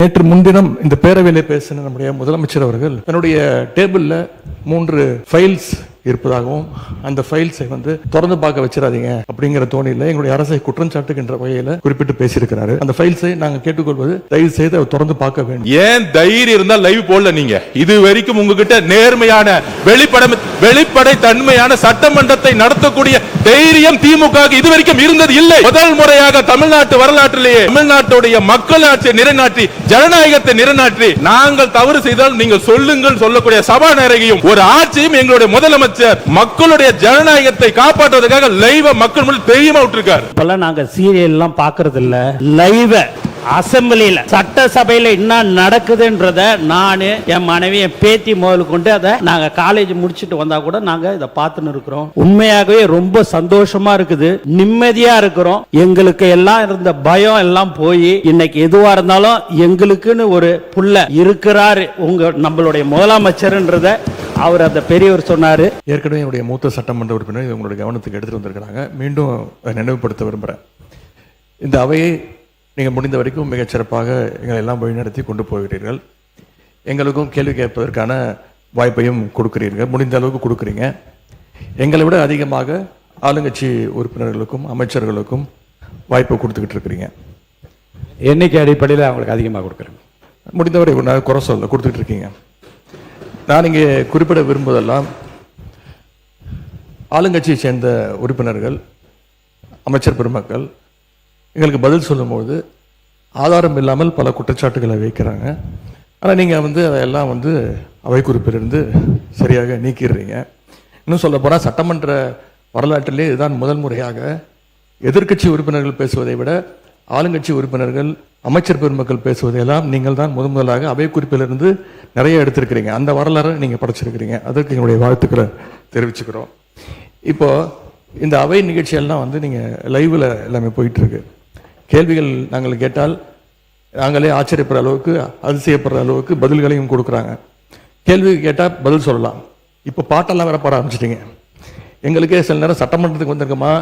நேற்று முன்தினம் இந்த பேரவையிலே பேசின நம்முடைய முதலமைச்சர் அவர்கள் தன்னுடைய டேபிள்ல 3 ஃபைல்ஸ் இருப்பதாகவும் அந்த ஃபைல்ஸை திறந்து பார்க்க வச்சிடாதீங்க அப்படிங்கிற தோணியில எங்களுடைய அரசை குற்றம் சாட்டுகின்ற வகையில குறிப்பிட்டு பேசியிருக்கிறாரு. அந்த ஃபைல்ஸை நாங்க கேட்டுக்கொள்வது தயவு செய்து திறந்து பார்க்க வேண்டும். ஏன் தைரியம் இருந்தா லைவ் போடல? நீங்க இது வரைக்கும் உங்ககிட்ட நேர்மையான வெளிப்படை தன்மையான சட்டமன்றத்தை நடத்தக்கூடிய தைரியம் திமுக இதுவரைக்கும் இருந்தது இல்லை. முதல் முறையாக தமிழ்நாட்டு வரலாற்றிலேயே தமிழ்நாட்டுடைய மக்கள் ஆட்சியை நிலைநாட்டி ஜனநாயகத்தை நிலைநாட்டி நாங்கள் தவறு செய்தால் நீங்கள் சொல்லுங்கள் சொல்லக்கூடிய சபாநாயகரையும் ஒரு ஆட்சியும் எங்களுடைய முதலமைச்சர் மக்களுடைய ஜனநாயகத்தை காப்பாற்றுவதற்காக லைவ் மக்கள் முன்னாடி தெரியுமா விட்டுருக்காரு. இப்பெல்லாம் நாங்க சீரியல் எல்லாம் பாக்குறது இல்ல, லைவ் அசம்பிளியில சட்டசபையில என்ன நடக்குதுன்றத நானு என் மனைவி என் பேத்தி முதல் கொண்டு அதை நாங்க காலேஜ் முடிச்சுட்டு வந்தா கூட நாங்க இதை பார்த்துன்னு இருக்கிறோம். உண்மையாகவே ரொம்ப சந்தோஷமா இருக்குது, நிம்மதியா இருக்கிறோம். எங்களுக்கு எல்லாம் இருந்த பயம் எல்லாம் போய் இன்னைக்கு எதுவா இருந்தாலும் எங்களுக்குன்னு ஒரு புள்ள இருக்கிறாரு நம்மளுடைய முதலமைச்சர்ன்றத அவர் அந்த பெரியவர் சொன்னாரு. ஏற்கனவே என்னுடைய மூத்த சட்டமன்ற உறுப்பினர் உங்களுடைய கவனத்துக்கு எடுத்துட்டு வந்திருக்கிறாங்க. மீண்டும் நினைவுபடுத்த விரும்புகிறேன். இந்த அவையை நீங்கள் முடிந்த வரைக்கும் மிகச்சிறப்பாக எங்களை எல்லாம் வழிநடத்தி கொண்டு போகிறீர்கள். எங்களுக்கும் கேள்வி கேட்பதற்கான வாய்ப்பையும் கொடுக்கிறீர்கள், முடிந்த அளவுக்கு கொடுக்குறீங்க. எங்களை விட அதிகமாக ஆளுங்கட்சி உறுப்பினர்களுக்கும் அமைச்சர்களுக்கும் வாய்ப்பை கொடுத்துக்கிட்டு இருக்கிறீங்க. எண்ணிக்கை அடிப்படையில் அவங்களுக்கு அதிகமாக கொடுக்குறேன். முடிந்தவரை குறை சொல்ல கொடுத்துக்கிட்டு இருக்கீங்க. நான் இங்கே குறிப்பிட விரும்புவதெல்லாம் ஆளுங்கட்சியை சேர்ந்த உறுப்பினர்கள் அமைச்சர் பெருமக்கள் எங்களுக்கு பதில் சொல்லும்போது ஆதாரம் இல்லாமல் பல குற்றச்சாட்டுகளை வைக்கிறாங்க. ஆனால் நீங்கள் அதையெல்லாம் அவை குறிப்பிலிருந்து சரியாக நீக்கிடுறீங்க. இன்னும் சொல்ல போனால் சட்டமன்ற வரலாற்றிலே இதுதான் முதல் முறையாக எதிர்க்கட்சி உறுப்பினர்கள் பேசுவதை விட ஆளுங்கட்சி உறுப்பினர்கள் அமைச்சர் பெருமக்கள் பேசுவதையெல்லாம் நீங்கள் தான் முதலாக அவை குறிப்பிலிருந்து நிறைய எடுத்திருக்கிறீங்க. அந்த வரலாறு நீங்கள் படைச்சிருக்கிறீங்க. அதற்கு எங்களுடைய வாழ்த்துக்களை தெரிவிச்சுக்கிறோம். இப்போ இந்த அவை நிகழ்ச்சியெல்லாம் நீங்கள் லைவில் எல்லாமே போயிட்டு இருக்கு. கேள்விகள் நாங்கள் கேட்டால் நாங்களே ஆச்சரியப்படுற அளவுக்கு அதிசயப்படுற அளவுக்கு பதில்களையும் கொடுக்குறாங்க. கேள்வி கேட்டால் பதில் சொல்லலாம். இப்போ பாட்டெல்லாம் வேற பாட ஆரம்பிச்சிட்டிங்க. எங்களுக்கே சில நேரம் சட்டமன்றத்துக்கு வந்திருக்கோமா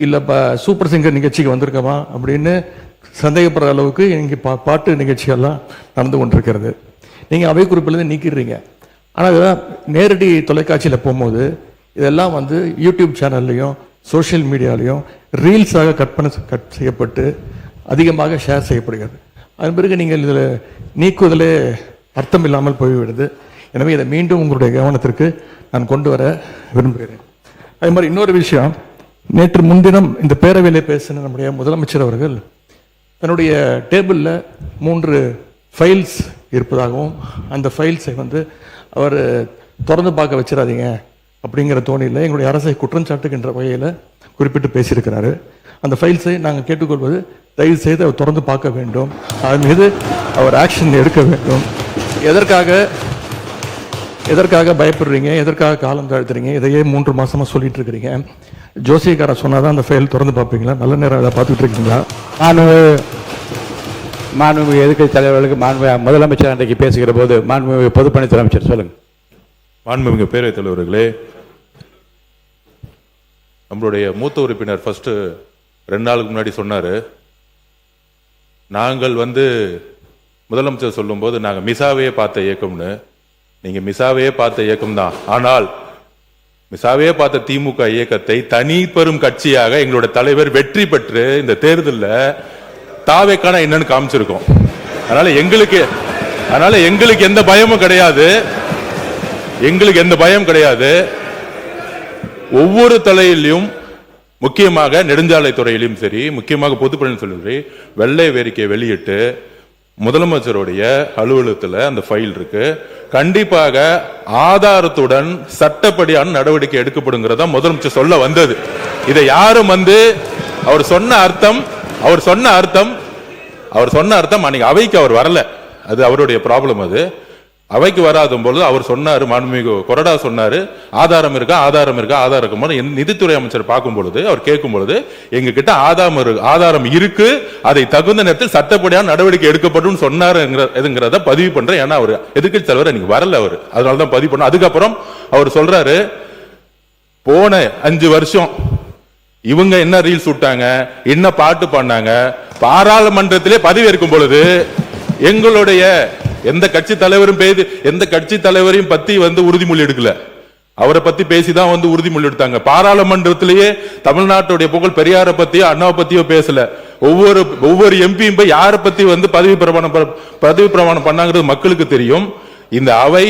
இல்லை இப்போ சூப்பர் சிங்கர் நிகழ்ச்சிக்கு வந்திருக்கோமா அப்படின்னு சந்தேகப்படுற அளவுக்கு இங்கே பாட்டு நிகழ்ச்சிகள்லாம் நடந்து கொண்டிருக்கிறது. நீங்கள் அவை குறிப்பிலேருந்து நீக்கிடுறீங்க. ஆனால் நேரடி தொலைக்காட்சியில் போகும்போது இதெல்லாம் யூடியூப் சேனல்லையும் சோஷியல் மீடியாலையும் ரீல்ஸாக கட் செய்யப்பட்டு அதிகமாக ஷேர் செய்யப்படுகிறது. அதன் பிறகு நீங்கள் இதில் நீக்குவதிலே அர்த்தம் இல்லாமல் போய்விடுது. எனவே இதை மீண்டும் உங்களுடைய கவனத்திற்கு நான் கொண்டு வர விரும்புகிறேன். அதே மாதிரி இன்னொரு விஷயம், நேற்று முன்தினம் இந்த பேரவையிலே பேசின நம்முடைய முதலமைச்சர் அவர்கள் தன்னுடைய டேபிளில் 3 ஃபைல்ஸ் இருப்பதாகவும் அந்த ஃபைல்ஸை அவர் திறந்து பார்க்க வச்சிடாதீங்க அப்படிங்கிற தோணியில் எங்களுடைய அரசை குற்றம் சாட்டுகின்ற வகையில் குறிப்பிட்டு பேசியிருக்கிறாரு. அந்த ஃபைல்ஸை நாங்கள் கேட்டுக்கொள்வது தயவு செய்து அவர் திறந்து பார்க்க வேண்டும். அதன் மீது அவர் ஆக்ஷன் எடுக்க வேண்டும். எதற்காக பயப்படுறீங்க? எதற்காக காலம் தாழ்த்துறீங்க? இதையே 3 மாசமா சொல்லிட்டு இருக்கிறீங்க. ஜோசியக்காரன் சொன்னாதான் அந்த ஃபைல் திறந்து பார்ப்பீங்களா? நல்ல நேரம் அதை பார்த்துட்டு இருக்கீங்களா? மாண்புமிகு எதிர்க்கட்சி தலைவர்களுக்கு முதலமைச்சர் அன்றைக்கு பேசுகிற போது மாண்புமிகு பொதுப்பணித்துறை அமைச்சர் சொல்லுங்க. மாண்புமிகு பேரவைத் தலைவர்களே, நம்மளுடைய மூத்த உறுப்பினர் ஃபர்ஸ்ட் 2 நாளுக்கு முன்னாடி சொன்னாரு, நாங்கள் முதலமைச்சர் சொல்லும் போது நாங்க மிசாவையே பார்த்த இயக்கம்னு. நீங்க மிசாவையே பார்த்த இயக்கம் தான். ஆனால் மிசாவையே பார்த்த திமுக இயக்கத்தை தனி பெரும் கட்சியாக எங்களுடைய தலைவர் வெற்றி பெற்று இந்த தேர்தலில் தாவேக்கான என்னன்னு காமிச்சிருக்கோம். அதனால எங்களுக்கு எந்த பயமும் கிடையாது. எந்த பயம் கிடையாது. ஒவ்வொரு தலையிலும் முக்கியமாக நெடுஞ்சாலை துறையிலும் சரி, முக்கியமாக பொதுப்பணி சொல்லி வெள்ளை வேறிக்கை வெளியிட்டு முதலமைச்சருடைய அலுவலகத்தில் அந்த ஃபைல் இருக்கு. கண்டிப்பாக ஆதாரத்துடன் சட்டப்படியான நடவடிக்கை எடுக்கப்படுங்கிறதா முதலமைச்சர் சொல்ல வந்தது. இதை யாரும் அவர் சொன்ன அர்த்தம் அன்னைக்கு அவைக்கு அவர் வரல. அது அவருடைய ப்ராப்ளம். அது அவைக்கு வராத பொழுது அவர் சொன்னாரு, மாண்புமிகு கொறடா சொன்னாரு, ஆதாரம் இருக்கா. நிதித்துறை அமைச்சர் பார்க்கும் பொழுது அவர் கேட்கும் பொழுது எங்க கிட்ட ஆதாரம் இருக்கு, அதை தகுந்த நேரத்தில் சட்டப்படியான நடவடிக்கை எடுக்கப்படும் சொன்னாருங்கிறத பதிவு பண்றேன். ஏன்னா அவர் எதிர்க்கட்சி தலைவர் இன்னைக்கு வரல, அவர் அதனாலதான் பதிவு பண்ண. அதுக்கப்புறம் அவர் சொல்றாரு, போன 5 வருஷம் இவங்க என்ன ரீல்ஸ் விட்டாங்க, என்ன பாட்டு பண்ணாங்க, பாராளுமன்றத்திலே பதவி ஏற்கும் பொழுது எங்களுடைய எந்த கட்சி தலைவரும் எந்த கட்சி தலைவரையும் பத்தி உறுதிமொழி எடுக்கல. அவரை பத்தி பேசிதான் உறுதிமொழி எடுத்தாங்க. பாராளுமன்றத்திலேயே தமிழ்நாட்டுடைய புகழ் பெரியாரை பத்தியோ அண்ணாவை பத்தியோ பேசல. ஒவ்வொரு எம்பியும் போய் யாரை பத்தி பதவி பிரமாணம் பண்ணாங்கிறது மக்களுக்கு தெரியும். இந்த அவை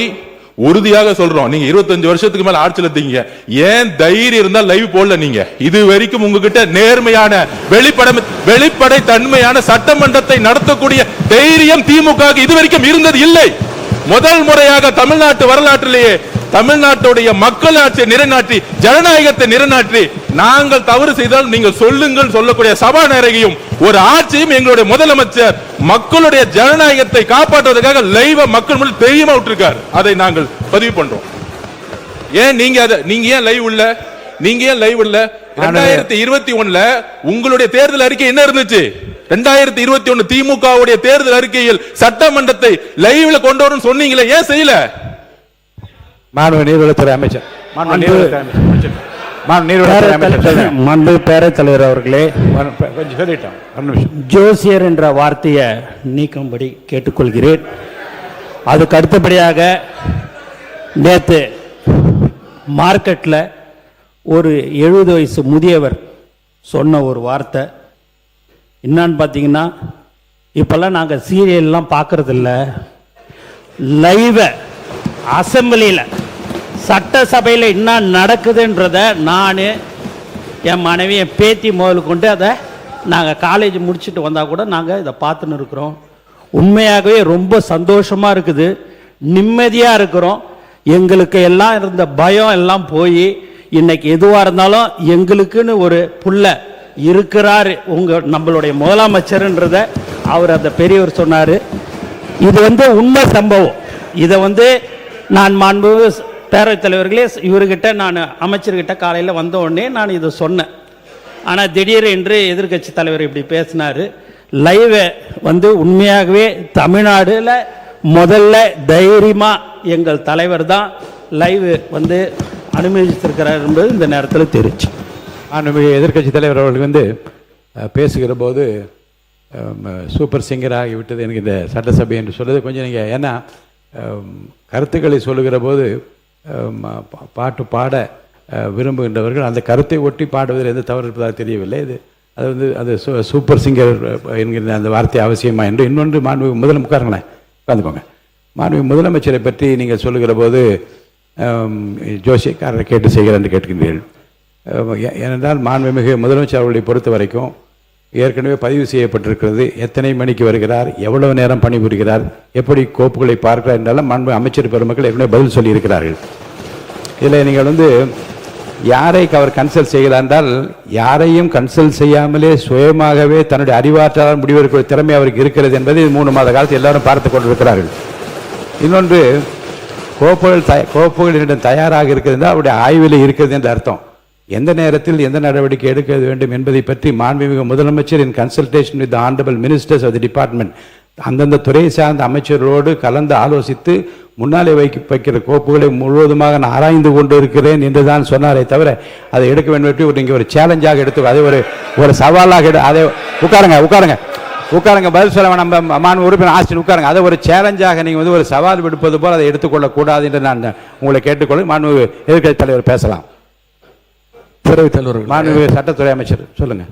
உறுதியாக சொல்றோம், நீங்க 25 வருஷத்துக்கு மேல ஆட்சியில் இருந்தீங்க, ஏன் தைரியம் இருந்தா லைவ் போடல? நீங்க இது வரைக்கும் உங்ககிட்ட நேர்மையான வெளிப்படை தன்மையான சட்டமன்றத்தை நடத்தக்கூடிய தைரியம் திமுக இதுவரைக்கும் இருந்தது இல்லை. முதல் முறையாக தமிழ்நாட்டு வரலாற்றிலேயே தமிழ்நாட்டுடைய மக்கள் ஆட்சியை நிலைநாட்டி ஜனநாயகத்தை நிலைநாட்டி நாங்கள் தவறு செய்தால் நீங்கள் சொல்லுங்கள் சொல்லக்கூடிய சபாநாயகியும் ஒரு ஆட்சியும் எங்களுடைய முதலமைச்சர் மக்களுடைய ஜனநாயகத்தை காப்பாற்றுவதற்காக லைவ் மக்கள் முன்னாடி தெரியுமா விட்டுருக்கார். அதை நாங்கள் பதிவு பண்றோம். ஏன் நீங்க ஏன் லைவ் இல்ல? நீங்க ஏன் லைவ் இல்ல? 2021 உங்களுடைய தேர்தல் அறிக்கை என்ன இருந்துச்சு? 2021 திமுகவுடைய தேர்தல் அறிக்கையில் சட்டமன்றத்தை லைவ்ல கொண்டு வரணும் சொன்னீங்களே, ஏன் செய்யல? மாண்பு நீர்வளத்துறை அமைச்சர், மாண்பு பேரவைத் தலைவர் அவர்களே, கொஞ்சம் சொல்லிட்டோம். ஜோசியர் என்ற வார்த்தையை நீக்கும்படி கேட்டுக்கொள்கிறேன். அதுக்கு அடுத்தபடியாக நேற்று மார்க்கெட்டில் ஒரு 70 வயசு முதியவர் சொன்ன ஒரு வார்த்தை என்னன்னு பார்த்தீங்கன்னா, இப்போல்லாம் நாங்கள் சீரியல்லாம் பார்க்கறதில்ல, லைவை அசம்பிளியில் சட்டசபையில் என்ன நடக்குதுன்றத நான் என் மனைவி என் பேத்தி முதல் கொண்டு அதை நாங்கள் காலேஜ் முடிச்சுட்டு வந்தால் கூட நாங்கள் இதை பார்த்துன்னு இருக்கிறோம். உண்மையாகவே ரொம்ப சந்தோஷமாக இருக்குது, நிம்மதியாக இருக்கிறோம். எங்களுக்கு எல்லாம் இருந்த பயம் எல்லாம் போய் இன்னைக்கு எதுவாக இருந்தாலும் எங்களுக்குன்னு ஒரு புள்ள இருக்கிறாரு நம்மளுடைய முதலமைச்சர்ன்றத அவர் அந்த பெரியவர் சொன்னார். இது உண்மை சம்பவம். இதை நான் மாண்பு பேரவைத் தலைவர்களே இவர்கிட்ட நான் அமைச்சர்கிட்ட காலையில் வந்த உடனே நான் இதை சொன்னேன். ஆனால் திடீர் என்று எதிர்கட்சி தலைவர் இப்படி பேசினார். லைவை உண்மையாகவே தமிழ்நாடுல முதல்ல தைரியமாக எங்கள் தலைவர் தான் லைவ் அனுமதித்திருக்கிறார் என்பது இந்த நேரத்தில் தெரிஞ்சு. எதிர்கட்சி தலைவர் அவர்கள் பேசுகிற போது சூப்பர் சிங்கர் ஆகிவிட்டது எனக்கு இந்த சட்டசபை என்று சொல்வது கொஞ்சம் நீங்கள், ஏன்னா கருத்துக்களை சொல்லுகிற போது பாட்டு பாட விரும்புகின்றவர்கள் அந்த கருத்தை ஒட்டி பாடுவதில் எந்த தவறு இருப்பதாக தெரியவில்லை. அது சூப்பர் சிங்கர் என்கிற அந்த வார்த்தை அவசியமா என்று. இன்னொன்று மாண்பு உட்காருங்களேன், உட்காந்துக்கோங்க. மாண்பு முதலமைச்சரை பற்றி நீங்கள் சொல்லுகிற போது ஜோசியக்காரரை கேட்டு செய்கிறார் என்று கேட்கின்றீர்கள். ஏனென்றால் மாண்புமிகு முதலமைச்சர் அவர்களை பொறுத்த வரைக்கும் ஏற்கனவே பதிவு செய்யப்பட்டிருக்கிறது. எத்தனை மணிக்கு வருகிறார், எவ்வளவு நேரம் பணிபுரிகிறார், எப்படி கோப்புகளை பார்க்கிறார் என்றாலும் மாண்பு அமைச்சர் பெருமக்கள் ஏற்கனவே பதில் சொல்லியிருக்கிறார்கள். இதில் நீங்கள் யாரை அவர் கன்சல்ட் செய்கிறார் என்றால், யாரையும் கன்சல்ட் செய்யாமலே சுயமாகவே தன்னுடைய அறிவாற்றலால் முடிவெடுக்கிற திறமை அவருக்கு இருக்கிறது என்பதை 3 மாத காலத்தில் எல்லாரும் பார்த்து கொண்டிருக்கிறார்கள். இன்னொன்று, கோப்புகள் என்னிடம் தயாராக இருக்கிறது என்றால் அவருடைய ஆய்வில் இருக்கிறது என்று அர்த்தம். எந்த நேரத்தில் எந்த நடவடிக்கை எடுக்க வேண்டும் என்பதை பற்றி மாண்புமிகு முதலமைச்சர் இன் consultation with honourable ministers of the department அந்தந்த துறை சார்ந்த அமைச்சர்களோடு கலந்து ஆலோசித்து முன்னாலே வைக்கிற கோப்புகளை முழுவதுமாக நான் ஆராய்ந்து கொண்டு இருக்கிறேன் என்று தான் சொன்னாரே தவிர அதை எடுக்க வேண்டும் நீங்கள் ஒரு சேலஞ்சாக எடுத்து அதை ஒரு சவாலாக அதை உட்காருங்க பதில் சொல்ல வேணாம். மாண்பு உறுப்பினர் ஆஸ்டின் உட்காருங்க. அதை ஒரு சேலஞ்சாக நீங்கள் ஒரு சவால் விடுப்பது போல் அதை எடுத்துக்கொள்ளக்கூடாது என்று நான் உங்களை கேட்டுக்கொள்ள. மாண்பு எதிர்க்கட்சி தலைவர் பேசலாம். பேரவைத் தலைவர்கள், மாண்பு சட்டத்துறை அமைச்சர் சொல்லுங்க.